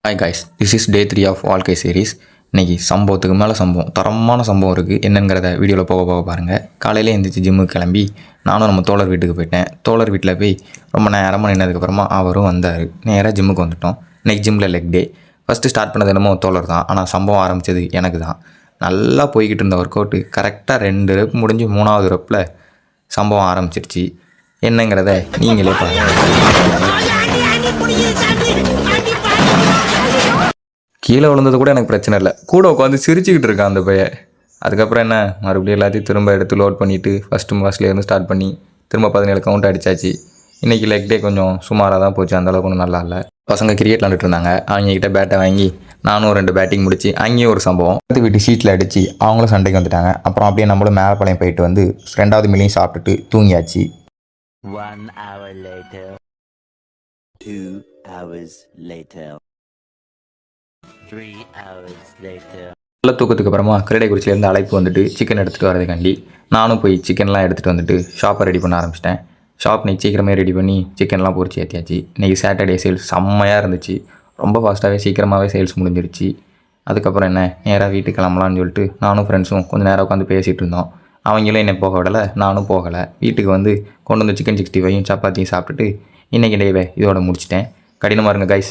Hi guys, this is day 3 of வாழ்க்கை series. இன்றைக்கி சம்பவத்துக்கு மேலே சம்பவம், தரமான சம்பவம் இருக்குது. என்னங்கிறத வீடியோவில் போக பாருங்கள். காலையிலே எழுந்திரிச்சு ஜிம்முக்கு கிளம்பி நானும் நம்ம தோழர் வீட்டுக்கு போயிட்டேன். தோழர் வீட்டில் போய் ரொம்ப நேரமாக நின்னதுக்கப்புறமா அவரும் வந்தார். நேராக ஜிம்முக்கு வந்துட்டோம். இன்றைக்கி ஜிம்மில் லெக் டே. ஃபஸ்ட்டு ஸ்டார்ட் பண்ணது என்னமோ தோழர் தான், ஆனால் சம்பவம் ஆரம்பித்தது எனக்கு தான். நல்லா போய்கிட்டு இருந்த ஒர்க் அவுட்டு கரெக்டாக 2 ரெப் முடிஞ்சு 3வது ரெப்பில் சம்பவம் ஆரம்பிச்சிருச்சு. என்னங்கிறத நீங்களே பாருங்கள். கீழே விழுந்தது கூட எனக்கு பிரச்சனை இல்லை, கூட உட்காந்து சிரிச்சுக்கிட்டு இருக்கான் அந்த பையன். அதுக்கப்புறம் என்ன, மறுபடியும் எல்லாத்தையும் திரும்ப எடுத்து லோட் பண்ணிவிட்டு ஃபஸ்ட்லேருந்து ஸ்டார்ட் பண்ணி திரும்ப 17 கவுண்ட் அடித்தாச்சு. இன்றைக்கி லெக் டே கொஞ்சம் சுமாராக தான் போச்சு, அந்தளவுக்கு ஒன்றும் நல்லா இல்லை. பசங்க கிரிக்கெட் விளாண்டுட்டு இருந்தாங்க. அவங்ககிட்ட பேட்டை வாங்கி நானும் 2 பேட்டிங் முடிச்சு அங்கேயும் ஒரு சம்பவம். அடுத்து வீட்டு சீட்டில் அடித்து அவங்களும் சண்டைக்கு வந்துட்டாங்க. அப்புறம் அப்படியே நம்மளும் மேலப்பாளையம் போயிட்டு வந்து 2வது மீலையும் சாப்பிட்டுட்டு தூங்கியாச்சு. 1 hour later, 2 hours later, 3 hours later. நல்ல தூக்கத்துக்கு அப்புறமா கிரீடைக்குறிச்சியிலேருந்து அழைப்பு வந்துட்டு சிக்கன் எடுத்துகிட்டு வரதுக்காண்டி நானும் போய் சிக்கன்லாம் எடுத்துகிட்டு வந்துட்டு ஷாப்பை ரெடி பண்ண ஆரம்பிச்சிட்டேன். ஷாப் நீ சீக்கிரமே ரெடி பண்ணி சிக்கன்லாம் பொரிச்சு ஏற்றியாச்சு. இன்றைக்கி சாட்டர்டே சேல்ஸ் செம்மையாக இருந்துச்சு. ரொம்ப ஃபாஸ்ட்டாகவே சீக்கிரமாகவே சேல்ஸ் முடிஞ்சிருச்சு. அதுக்கப்புறம் என்ன, நேராக வீட்டுக்கு கிளம்பலான்னு சொல்லிட்டு நானும் ஃப்ரெண்ட்ஸும் கொஞ்சம் நேரம் உட்காந்து பேசிகிட்டு இருந்தோம். அவங்களும் என்னை போக விடலை, நானும் போகலை. வீட்டுக்கு வந்து கொண்டு வந்து சிக்கன் 65 சப்பாத்தியும் சாப்பிட்டுட்டு இன்றைக்கி டேவை இதோட முடிச்சிட்டேன். கடினமாக இருங்க கைஸ்.